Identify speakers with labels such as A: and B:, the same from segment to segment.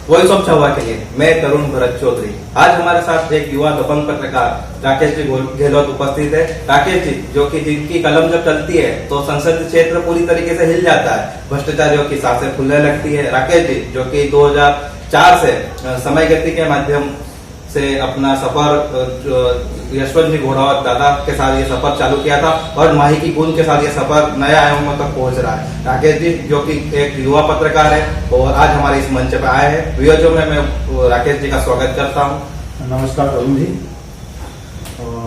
A: Voice of Chhaava के लिए मैं तरुण भरत चौधरी। आज हमारे साथ एक युवा दबंग पत्रकार राकेश जी गहलोत उपस्थित है। राकेश जी, जो कि जिनकी कलम जब चलती है तो संसदीय क्षेत्र पूरी तरीके से हिल जाता है, भ्रष्टाचारियों की सांसें फूलने लगती है। राकेश जी, जो कि 2004 से समय गति के माध्यम से अपना सफर यशवंत जी घोड़ावत दादा के साथ ये सफर चालू किया था और माही की गूंज के साथ ये सफर नए आयामों तक पहुंच रहा है। राकेश जी, जो कि एक युवा पत्रकार है और आज हमारे इस मंच पे आए हैं, वीडियो में मैं राकेश जी का स्वागत करता हूं।
B: नमस्कार तरुण जी,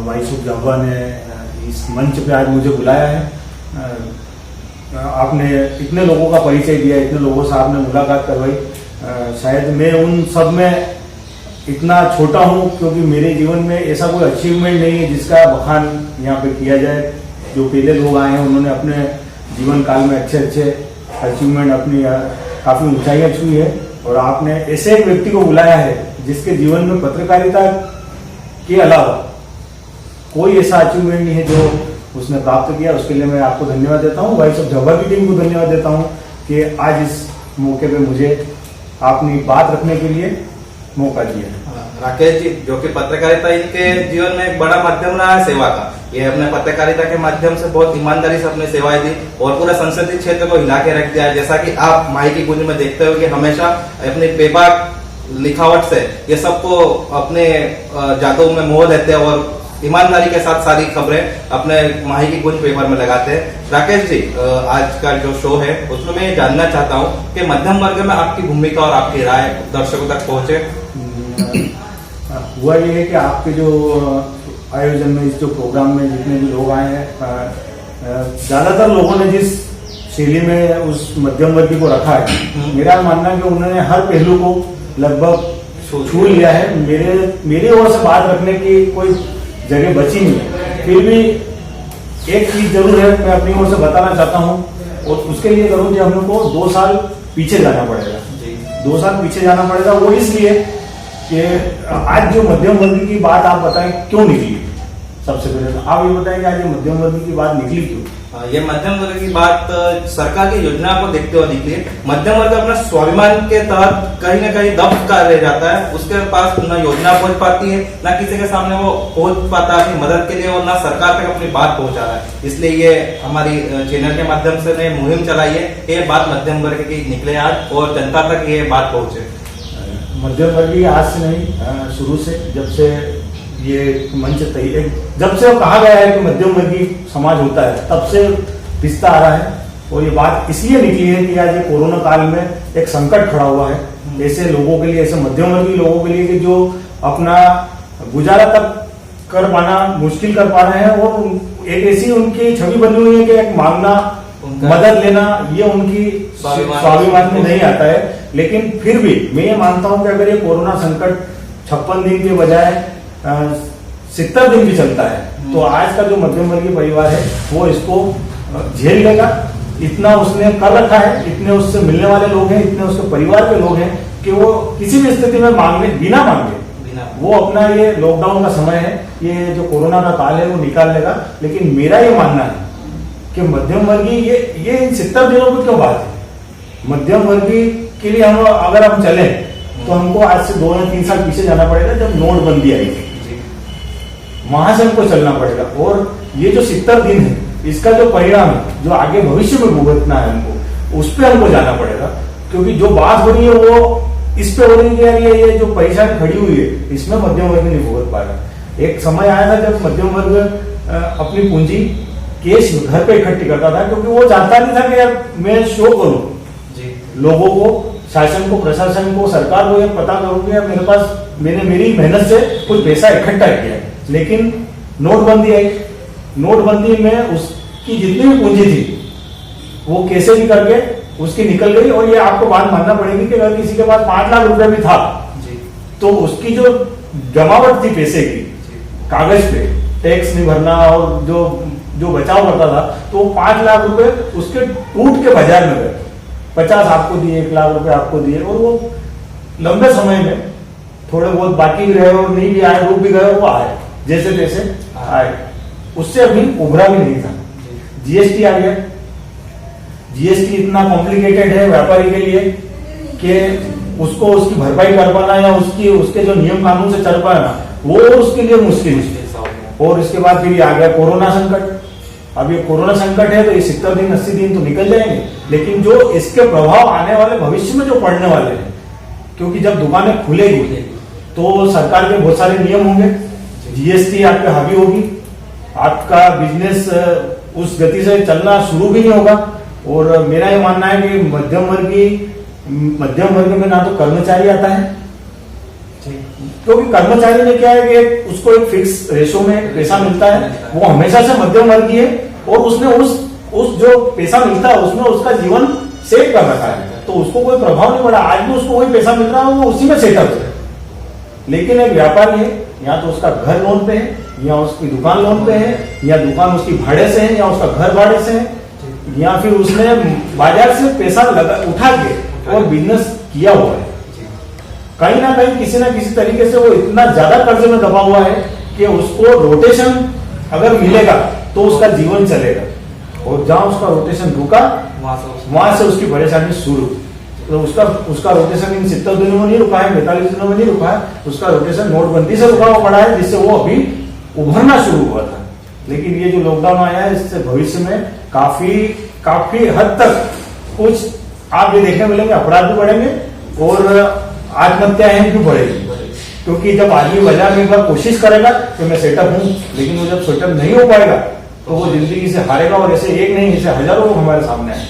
B: वॉइस ऑफ छावा ने इस मंच पे आज मुझे बुलाया है। आपने इतने लोगों का परिचय दिया, इतने लोगों से आपने मुलाकात करवाई। शायद मैं उन सब में इतना छोटा हूं क्योंकि मेरे जीवन में ऐसा कोई अचीवमेंट नहीं है जिसका बखान यहाँ पे किया जाए। जो पहले लोग आए हैं उन्होंने अपने जीवन काल में अच्छे अचीवमेंट, अपनी काफी ऊंचाइयां छुई है और आपने ऐसे एक व्यक्ति को बुलाया है जिसके जीवन में पत्रकारिता के अलावा कोई ऐसा अचीवमेंट नहीं है जो उसने प्राप्त किया। उसके लिए मैं आपको धन्यवाद देता हूँ, वॉइस ऑफ छावा की टीम को धन्यवाद देता हूँ कि आज इस मौके पे मुझे अपनी बात रखने के लिए मौका दिया।
A: राकेश जी, जो कि पत्रकारिता इनके जीवन में एक बड़ा माध्यम रहा है सेवा का। ये अपने पत्रकारिता के माध्यम से बहुत ईमानदारी से अपनी सेवाएं दी और पूरे संसदीय क्षेत्र को हिला के रख दिया है। जैसा कि आप माही की गूंज में देखते हो कि हमेशा अपनी बेबाक लिखावट से ये सबको अपने जादू में मोह लेते हैं और ईमानदारी के साथ सारी खबरें अपने माही की गूंज पेपर में लगाते हैं। राकेश जी, आज का जो शो है उसमें मैं जानना चाहता हूँ कि मध्यम वर्ग में आपकी भूमिका और आपकी राय दर्शकों तक पहुंचे।
B: हुआ ये है कि आपके जो आयोजन में, इस जो प्रोग्राम में जितने भी लोग आए हैं, ज्यादातर लोगों ने जिस शैली में उस मध्यम वर्गी को रखा है, मेरा मानना है कि उन्होंने हर पहलू को लगभग छू लिया है। मेरी ओर से बात रखने की कोई जगह बची नहीं। फिर भी एक चीज जरूर है, मैं अपनी ओर से बताना चाहता हूँ और उसके लिए जरूर हम लोग को 2 साल पीछे जाना पड़ेगा। 2 साल पीछे जाना पड़ेगा, वो इसलिए कि आज जो मध्यम वर्ग की बात आप बताएं क्यों निकली। सबसे पहले तो आप ये बताएं कि आज ये मध्यम वर्ग की बात निकली क्यों।
A: ये मध्यम वर्ग की बात सरकार की योजना को देखते हुए निकली। मध्यम वर्ग अपना स्वाभिमान के तहत कहीं न कहीं दब कर रह जाता है। उसके पास न योजना पहुंच पाती है, न किसी के सामने वो पहुंच पाता है अपनी मदद के लिए और न सरकार तक अपनी बात पहुंचा रहा है। इसलिए ये हमारी चैनल के माध्यम से ने मुहिम चलाई है, ये बात मध्यम वर्ग की निकले आज और जनता तक ये बात पहुंचे।
B: मध्यम वर्गीय आज से नहीं, शुरू से, जब से ये मंच जब से कहा गया है कि मध्यम वर्गीय समाज होता है, तब से पिसता आ रहा है। और ये बात इसलिए निकली है कि आज ये कोरोना काल में एक संकट खड़ा हुआ है ऐसे लोगों के लिए, ऐसे मध्यम वर्गीय लोगों के लिए कि जो अपना गुजारा तक कर पाना मुश्किल कर पा रहे हैं और एक ऐसी उनकी छवि बनी हुई है कि एक मांगना, मदद लेना, ये उनकी स्वाभिमान में नहीं आता है। लेकिन फिर भी मैं ये मानता हूं कि अगर ये कोरोना संकट 56 दिन के बजाय 70 दिन भी चलता है तो आज का जो मध्यम वर्गीय परिवार है वो इसको झेल लेगा। इतना उसने कर रखा है, इतने उससे मिलने वाले लोग हैं, इतने उसके परिवार के लोग हैं कि वो किसी भी स्थिति में बिना मांगे वो अपना ये लॉकडाउन का समय है, ये जो कोरोना का काल है वो निकाल लेगा। लेकिन मेरा ये मानना है कि मध्यम वर्गीय ये इन 70 दिनों की क्यों बात है। मध्यम वर्गीय के लिए अगर हम चले तो हमको आज से 2 या 3 साल पीछे जाना पड़ेगा, जब नोटबंदी आई थी। वहां से हमको चलना पड़ेगा और ये जो 70 दिन है इसका जो परिणाम है, जो आगे भविष्य में भुगतना है हमको, उस पर हमको जाना पड़ेगा। क्योंकि जो बात हो रही है वो इस पे हो रही है, ये जो परेशानी खड़ी हुई है इसमें मध्यम वर्ग नहीं भुगत पा रहा। एक समय आया था जब मध्यम वर्ग अपनी पूंजी केस घर पे इकट्ठी करता था, क्योंकि वो चाहता नहीं था कि यार मैं शो करूं लोगों को, शासन को, प्रशासन को, सरकार को ये पता करूं कि मेरे पास मैंने मेरी मेहनत से कुछ पैसा इकट्ठा किया। लेकिन नोटबंदी आई, नोटबंदी में उसकी जितनी भी पूंजी थी वो कैसे भी करके उसकी निकल गई। और ये आपको बात मानना पड़ेगी कि अगर किसी के पास 5 लाख रुपए भी था तो उसकी जो जमावट थी पैसे की कागज पे, टैक्स नहीं भरना और जो बचाव करता था, तो 5 लाख रुपए उसके टूट के बाजार में गए। 50 आपको दिए, 1 लाख रुपए आपको दिए और वो लंबे समय में थोड़े बहुत बाकी भी रहे और नहीं भी आए, रुक भी गए, वो आए जैसे तैसे आए, उससे अभी उभरा भी नहीं था। जीएसटी आ गया। जीएसटी इतना कॉम्प्लिकेटेड है व्यापारी के लिए कि उसको उसकी भरपाई कर पाना या उसके जो नियम कानून से चल पाना, वो उसके लिए मुश्किल है। और इसके बाद फिर ये आ गया कोरोना संकट। अब ये कोरोना संकट है तो ये 70 दिन 80 दिन तो निकल जाएंगे, लेकिन जो इसके प्रभाव आने वाले भविष्य में जो पड़ने वाले हैं, क्योंकि जब दुकानें खुलेगी तो सरकार के बहुत सारे नियम होंगे, जीएसटी आप पे हावी होगी, आपका बिजनेस उस गति से चलना शुरू भी नहीं होगा। और मेरा ये मानना है कि मध्यम वर्ग में ना तो कर्मचारी आता है, क्योंकि कर्मचारी ने क्या है कि उसको एक फिक्स रेशो में पैसा मिलता है, वो हमेशा से मध्यम वर्ग ही है, और उसने उस जो पैसा मिलता है उसमें उसका जीवन सेट कर रखा है, तो उसको कोई प्रभाव नहीं पड़ा। आज भी उसको वही पैसा मिल रहा है, वो उसी में सेटअप है। लेकिन एक व्यापारी है, या तो उसका घर लोन पे है, या उसकी दुकान लोन पे है, या दुकान उसकी भाड़े से है, या उसका घर भाड़े से है, या फिर उसने बाजार से पैसा उठा के और बिजनेस किया हुआ है। कहीं ना कहीं किसी ना किसी तरीके से वो इतना ज्यादा कर्ज में दबा हुआ है कि उसको रोटेशन अगर मिलेगा तो उसका जीवन चलेगा, और जहां उसका रोटेशन रुका वहां से उसकी परेशानी शुरू। तो उसका रोटेशन इन 70 दिनों में नहीं रुका है, 45 दिनों में नहीं रुका है, उसका रोटेशन नोटबंदी से रुका हुआ पड़ा है, जिससे वो अभी उभरना शुरू हुआ था। लेकिन ये जो लॉकडाउन आया है, इससे भविष्य में काफी हद तक कुछ आप ये देखने मिलेंगे, अपराध भी बढ़ेंगे और आत्महत्याएं भी बढ़ेगी। क्योंकि जब आदमी बाजार में एक बार कोशिश करेगा कि मैं सेटअप हूं, लेकिन वो जब सेटअप नहीं हो पाएगा तो वो जिंदगी से हारेगा, और ऐसे एक नहीं ऐसे हजारों लोग हमारे सामने आए।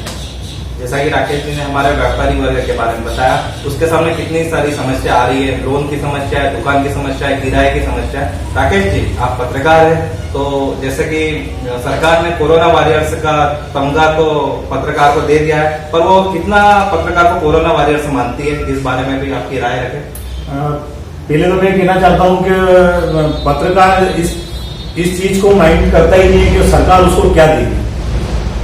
A: जैसा कि राकेश जी ने हमारे व्यापारी वर्ग के बारे में बताया, उसके सामने कितनी सारी समस्या आ रही है, लोन की समस्या है, दुकान की समस्या है, किराए की समस्या है। राकेश जी, आप पत्रकार हैं, तो जैसे कि सरकार ने कोरोना वॉरियर्स का तमगा तो पत्रकार को दे दिया है, पर वो कितना पत्रकार को कोरोना वॉरियर्स मानती है, इस बारे में भी आपकी राय रखें।
B: पहले तो मैं कहना चाहता हूं कि पत्रकार इस चीज को माइंड करता ही नहीं है कि सरकार उसको क्या देगी।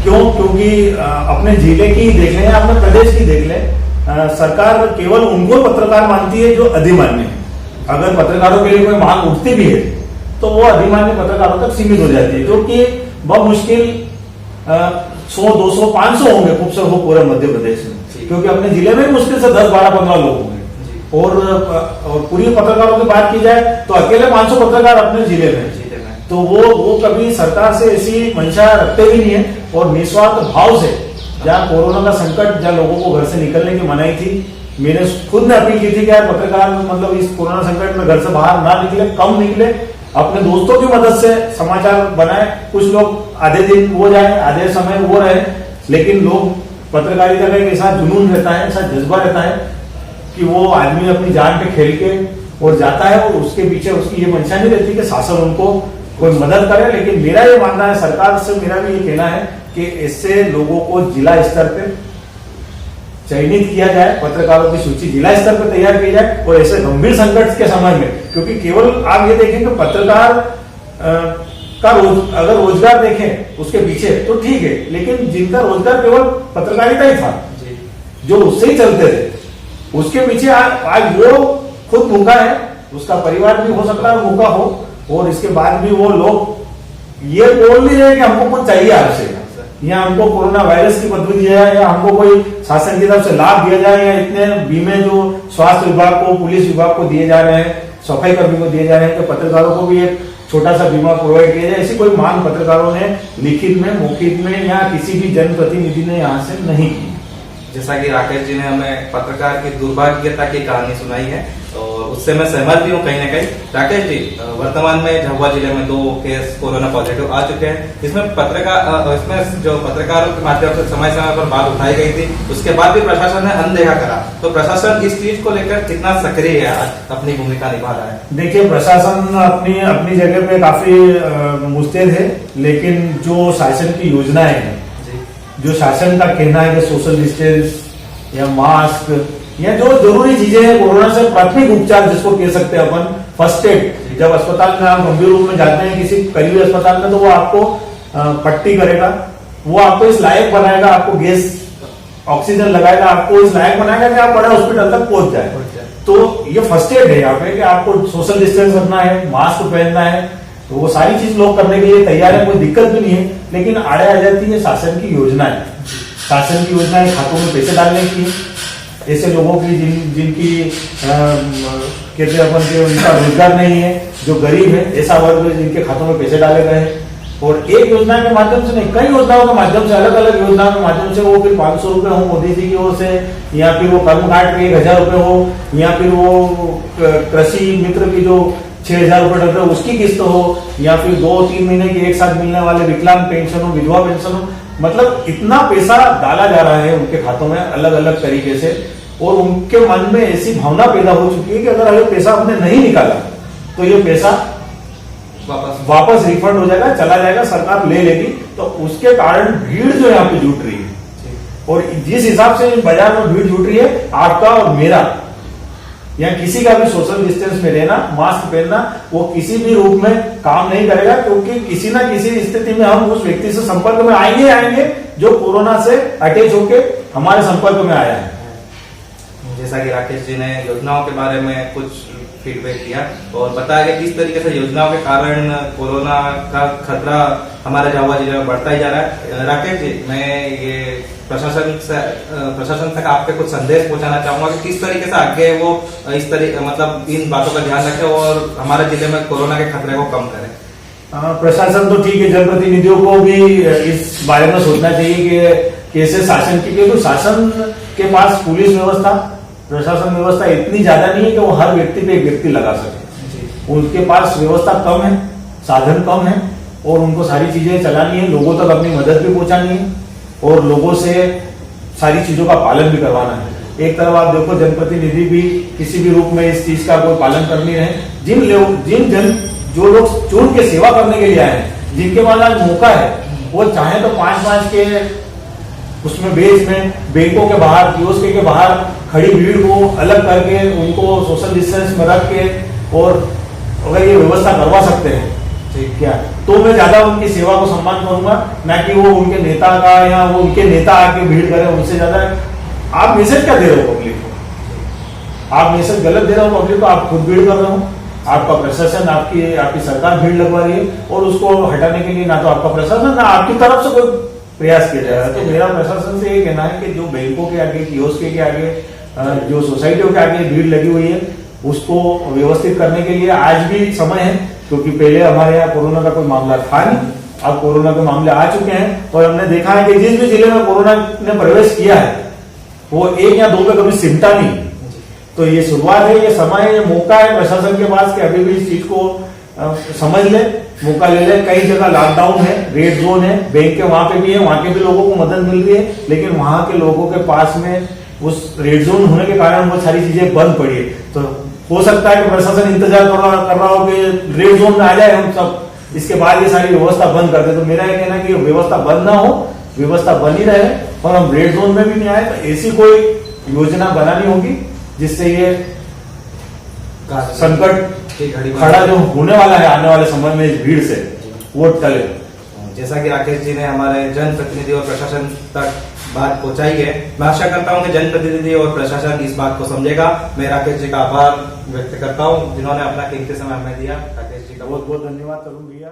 B: क्यों? क्योंकि अपने जिले की देख लें, अपने प्रदेश की देख लें, सरकार केवल उनको पत्रकार मानती है जो अधिमान्य है। अगर पत्रकारों के लिए कोई मांग उठती भी है तो वो अधिमान्य पत्रकारों तक सीमित हो जाती है, क्योंकि बहुत मुश्किल 100, 200, 500 होंगे खूब से हो पूरे मध्य प्रदेश में, क्योंकि अपने जिले में मुश्किल से 10, 12, 15 लोग होंगे। और पूरी पत्रकारों की बात की जाए तो अकेले 500 पत्रकार अपने जिले में, तो वो कभी सरकार से ऐसी मंशा रखते ही नहीं है। और निस्वार्थ भाव से, जहाँ कोरोना का संकट, जहाँ लोगों को घर से निकलने की मनाही थी, मैंने खुद ने अपील की थी कि यार पत्रकार मतलब इस कोरोना संकट में घर से बाहर ना निकले, कम निकले, अपने दोस्तों की मदद से समाचार बनाए। कुछ लोग आधे दिन वो जाए, आधे समय वो रहे, लेकिन लोग पत्रकारिता का एक ऐसा जुनून रहता है, ऐसा जज्बा रहता है कि वो आदमी अपनी जान पे खेल के और जाता है, और उसके पीछे उसकी ये मंशा नहीं रहती कि शासन उनको कोई मदद करे। लेकिन मेरा ये मानना है, सरकार से मेरा भी ये कहना है कि ऐसे लोगों को जिला स्तर पे चयनित किया जाए, पत्रकारों की सूची जिला स्तर पर तैयार की जाए, और ऐसे गंभीर संकट के समय में, क्योंकि केवल आप ये देखें कि पत्रकार का अगर रोजगार देखें उसके पीछे तो ठीक है, लेकिन जिनका रोजगार केवल पत्रकारिता ही था, जो उससे ही चलते थे, उसके पीछे आज वो खुद भूखा है, उसका परिवार भी हो सकता है भूखा हो, और इसके बाद भी वो लोग ये बोल नहीं रहे कि हमको कुछ चाहिए आपसे, या हमको कोरोना वायरस की पदवी दी जाए, या हमको कोई शासन की तरफ से लाभ दिया जाए, या इतने बीमे जो स्वास्थ्य विभाग को, पुलिस विभाग को दिए जा रहे हैं, सफाई कर्मी को दिए जा रहे हैं, तो पत्रकारों को भी एक छोटा सा बीमा प्रोवाइड किया जाए। ऐसी कोई मांग पत्रकारों ने लिखित में, मौखिक में, या किसी भी जनप्रतिनिधि ने यहाँ से नहीं की।
A: जैसा कि राकेश जी ने हमें पत्रकार की दुर्भाग्यता की कहानी सुनाई है, और उससे मैं सहमत भी हूँ कहीं ना कहीं। राकेश जी, वर्तमान में झाबुआ जिले में 2 केस कोरोना पॉजिटिव आ चुके हैं। इसमें जो पत्रकारों के माध्यम से समय समय पर बात उठाई गई थी, उसके बाद भी प्रशासन ने अनदेखा करा, तो प्रशासन इस चीज को लेकर कितना सक्रिय है, आज अपनी भूमिका निभा रहा है?
B: देखिए, प्रशासन अपनी जगह पे काफी मुस्तैद है, लेकिन जो शासन की योजनाएं हैं, जो शासन का कहना है कि सोशल डिस्टेंस या मास्क या जो जरूरी चीजें हैं, कोरोना से प्राथमिक उपचार जिसको कह सकते हैं अपन, फर्स्ट एड, जब अस्पताल में आप गंभीर रूप में जाते हैं किसी करीबी अस्पताल में, तो वो आपको पट्टी करेगा, वो आपको इस लायक बनाएगा, आपको गैस ऑक्सीजन लगाएगा, आपको इस लायक बनाएगा कि आप बड़े हॉस्पिटल तक पहुंच जाए। तो ये फर्स्ट एड है यहाँ पे कि आपको सोशल डिस्टेंस रखना है, मास्क पहनना है, तो वो सारी चीज लोग करने के लिए तैयार है, कोई दिक्कत भी नहीं है। लेकिन आड़े आ जाती है शासन की योजनाएं, शासन की योजनाएं खातों में पैसे डालने की, ऐसे लोगों की जिनकी कहते हैं अपन के उनका रोजगार नहीं है, जो गरीब है, ऐसा वर्ग जिनके खातों में पैसे डाले गए हैं। और एक योजना के माध्यम से नहीं, कई योजनाओं के माध्यम से, अलग अलग योजनाओं के माध्यम से, वो फिर 500 रुपए हो मोदी जी की ओर से, या फिर वो कर्म कांड के 1000 रुपए हो, या फिर वो कृषि मित्र की जो 6000 रुपए डलते हैं उसकी किस्त हो, या फिर 2-3 महीने की एक साथ मिलने वाले विकलांग पेंशन हो, विधवा पेंशन हो। मतलब इतना पैसा डाला जा रहा है उनके खातों में अलग अलग तरीके से, और उनके मन में ऐसी भावना पैदा हो चुकी है कि अगर ये पैसा हमने नहीं निकाला तो ये पैसा वापस रिफंड हो जाएगा, चला जाएगा, सरकार ले लेगी। तो उसके कारण भीड़ जो यहाँ पे जुट रही है, और जिस हिसाब से बाजार में भीड़ जुट रही है, आपका और मेरा या किसी का भी सोशल डिस्टेंस में रहना, मास्क पहनना, वो किसी भी रूप में काम नहीं करेगा, क्योंकि किसी ना किसी स्थिति में हम उस व्यक्ति से संपर्क में आएंगे जो कोरोना से अटैच होके हमारे संपर्क में आया है।
A: जैसा कि राकेश जी ने योजनाओं के बारे में कुछ फीडबैक दिया और बताया कि किस तरीके से योजनाओं के कारण कोरोना का खतरा हमारे झाबुआ जिले में बढ़ता ही जा रहा है। राकेश जी, मैं ये प्रशासन तक आपके कुछ संदेश पहुंचाना चाहूंगा कि किस तरीके से आगे वो इस तरीके मतलब इन बातों का ध्यान रखें और हमारे जिले में कोरोना के खतरे को कम करें।
B: प्रशासन तो ठीक है, जनप्रतिनिधियों को भी इस बारे में सोचना चाहिए कि कैसे शासन की, क्योंकि शासन के पास पुलिस व्यवस्था, प्रशासन व्यवस्था इतनी ज्यादा नहीं है कि वो हर व्यक्ति पे एक व्यक्ति लगा सके। उनके पास व्यवस्था कम है, साधन कम है, और उनको सारी चीजें चलानी है, लोगों तक अपनी मदद भी पहुंचानी है और लोगों से सारी चीजों का पालन भी करवाना है। एक तरफ आप देखो, जनप्रतिनिधि भी किसी भी रूप में इस चीज का कोई पालन कर नहीं रहे। जो लोग चुन के सेवा करने के लिए आए हैं, जिनके पास आज मौका है, वो चाहे तो 5-5 के उसमें बेच में बैंकों के बाहर, कियोस्क के बाहर खड़ी भीड़ को अलग करके उनको सोशल डिस्टेंस में रख के, और अगर ये व्यवस्था करवा सकते हैं क्या, तो मैं ज्यादा उनकी सेवा को सम्मान करूंगा, ना कि वो उनके नेता का या वो उनके नेता आके भीड़ करे उनसे ज्यादा। आप मैसेज क्या दे रहे हो पब्लिक को? आप मैसेज गलत दे रहे हो पब्लिक को, आप खुद भीड़ कर रहे हो। आपका प्रशासन, आपकी सरकार भीड़ लगवा रही है, और उसको हटाने के लिए ना तो आपका प्रशासन ना आपकी तरफ से कोई प्रयास किया जा रहा है। तो मेरा प्रशासन से ये कहना है कि जो बैंकों के आगे, कियोस्क के आगे, जो सोसाइटियों के आगे भीड़ लगी हुई है, उसको व्यवस्थित करने के लिए आज भी समय है, क्योंकि पहले हमारे यहाँ कोरोना का कोई मामला था नहीं, अब कोरोना के मामले आ चुके हैं, और हमने देखा है कि जिस भी जिले में कोरोना ने प्रवेश किया है वो 1 या 2 पे कभी सिमटा नहीं। तो ये शुरुआत है, ये समय है, ये मौका है प्रशासन के पास कि अभी भी इस चीज को समझ ले, मौका ले ले। कई जगह लॉकडाउन है, रेड जोन है, बैंक के वहां पे भी है, वहां के भी लोगों को मदद मिल रही है, लेकिन वहां के लोगों के पास में उस रेड जोन होने के कारण वो सारी चीजें बंद पड़ी है। तो हो सकता है कि प्रशासन इंतजार कर रहा हो कि रेड जोन में आ जाए हम सब, इसके बाद ये सारी व्यवस्था बंद कर दे। तो मेरा ये कहना है कि व्यवस्था बंद ना हो, व्यवस्था बनी रहे, और हम रेड जोन में भी नहीं आए। तो ऐसी कोई योजना बनानी होगी जिससे ये संकट खड़ा जो होने वाला है आने वाले समय में इस भीड़ से, वो टले।
A: जैसा कि राकेश जी ने हमारे जनप्रतिनिधि और प्रशासन तक बात पहुंचाई है, मैं आशा करता हूं कि जनप्रतिनिधि और प्रशासन इस बात को समझेगा। मैं राकेश जी का आभार व्यक्त करता हूं जिन्होंने अपना कीमती समय हमें दिया। राकेश जी का
B: बहुत बहुत धन्यवाद तरुण भैया।